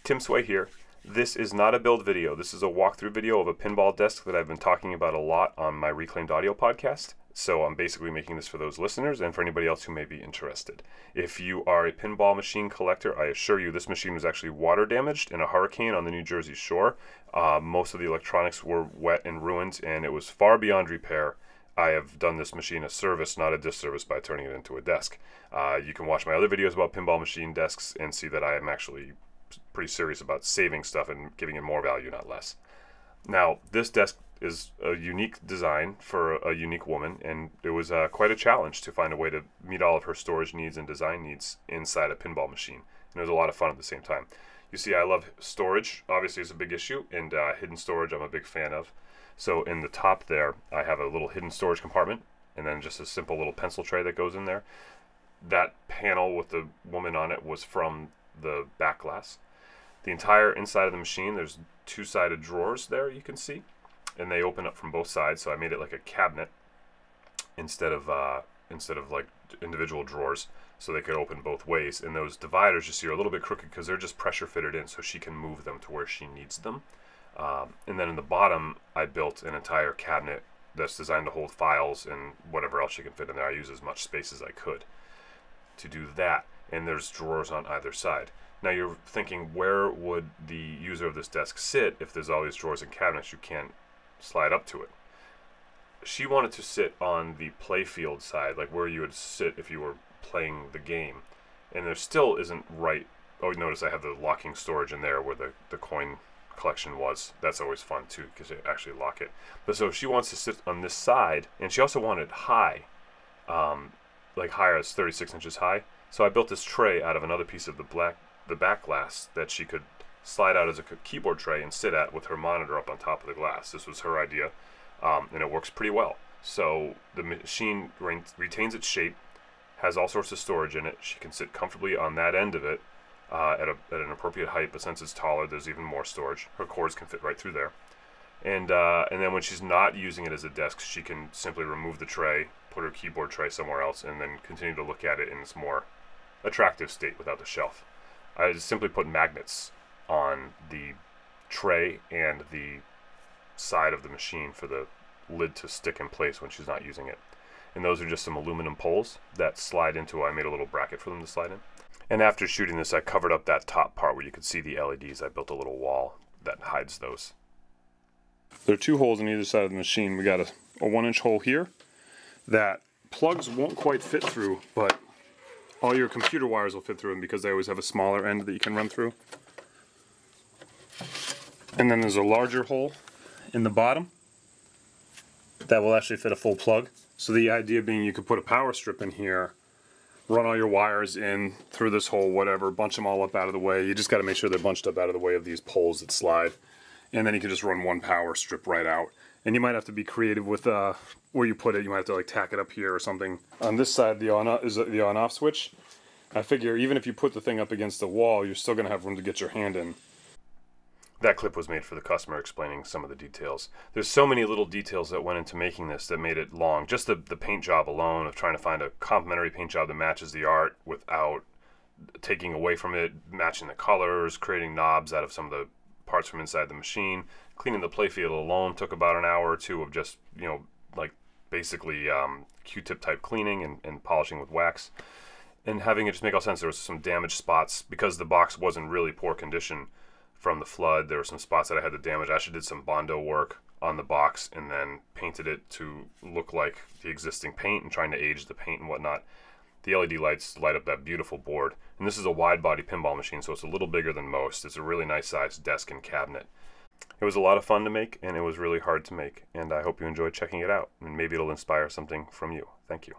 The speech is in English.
Tim Sway here. This is not a build video. This is a walkthrough video of a pinball desk that I've been talking about a lot on my Reclaimed Audio podcast. So I'm basically making this for those listeners and for anybody else who may be interested. If you are a pinball machine collector, I assure you this machine was actually water damaged in a hurricane on the New Jersey shore. Most of the electronics were wet and ruined, and it was far beyond repair. I have done this machine a service, not a disservice, by turning it into a desk. You can watch my other videos about pinball machine desks and see that I am actually pretty serious about saving stuff and giving it more value, not less. Now, this desk is a unique design for a unique woman, and it was quite a challenge to find a way to meet all of her storage needs and design needs inside a pinball machine. And it was a lot of fun at the same time. You see, I love storage. Obviously, it's a big issue, and hidden storage I'm a big fan of. So in the top there, I have a little hidden storage compartment, and then just a simple little pencil tray that goes in there. That panel with the woman on it was from the back glass. The entire inside of the machine, there's two-sided drawers there you can see, and they open up from both sides. So I made it like a cabinet instead of like individual drawers, so they could open both ways. And those dividers you see are a little bit crooked because they're just pressure fitted in, so she can move them to where she needs them. And then in the bottom, I built an entire cabinet that's designed to hold files and whatever else you can fit in there. I use as much space as I could to do that. And there's drawers on either side. Now you're thinking, where would the user of this desk sit if there's all these drawers and cabinets you can't slide up to it? She wanted to sit on the playfield side, like where you would sit if you were playing the game. And there still isn't right. Oh, notice I have the locking storage in there where the coin collection was. That's always fun too, because you actually lock it. But so she wants to sit on this side, and she also wanted high, like higher as 36 inches high. So I built this tray out of another piece of the back glass that she could slide out as a keyboard tray and sit at with her monitor up on top of the glass. This was her idea, and it works pretty well. So the machine retains its shape, has all sorts of storage in it. She can sit comfortably on that end of it at an appropriate height, but since it's taller, there's even more storage. Her cords can fit right through there. And then when she's not using it as a desk, she can simply remove the tray, put her keyboard tray somewhere else, and then continue to look at it in its more attractive state without the shelf. I just simply put magnets on the tray and the side of the machine for the lid to stick in place when she's not using it. And those are just some aluminum poles that slide into, I made a little bracket for them to slide in. And after shooting this, I covered up that top part where you could see the LEDs. I built a little wall that hides those. There are two holes on either side of the machine. We got a 1-inch hole here that plugs won't quite fit through, but all your computer wires will fit through them because they always have a smaller end that you can run through. And then there's a larger hole in the bottom that will actually fit a full plug. So the idea being you could put a power strip in here, run all your wires in through this hole, whatever, bunch them all up out of the way. You just got to make sure they're bunched up out of the way of these poles that slide. And then you can just run one power strip right out. And you might have to be creative with where you put it. You might have to like tack it up here or something. On this side, the on-off switch. I figure even if you put the thing up against the wall, you're still going to have room to get your hand in. That clip was made for the customer explaining some of the details. There's so many little details that went into making this that made it long. Just the paint job alone, of trying to find a complementary paint job that matches the art without taking away from it, matching the colors, creating knobs out of some of the parts from inside the machine. Cleaning the playfield alone took about an hour or two of just, you know, like basically Q-tip type cleaning and polishing with wax. And having it just make all sense. There was some damaged spots because the box wasn't really poor condition from the flood. There were some spots that I had to damage. I actually did some Bondo work on the box and then painted it to look like the existing paint and trying to age the paint and whatnot. The LED lights light up that beautiful board. And this is a wide body pinball machine, so it's a little bigger than most. It's a really nice sized desk and cabinet. It was a lot of fun to make, and it was really hard to make. And I hope you enjoyed checking it out. And maybe it'll inspire something from you. Thank you.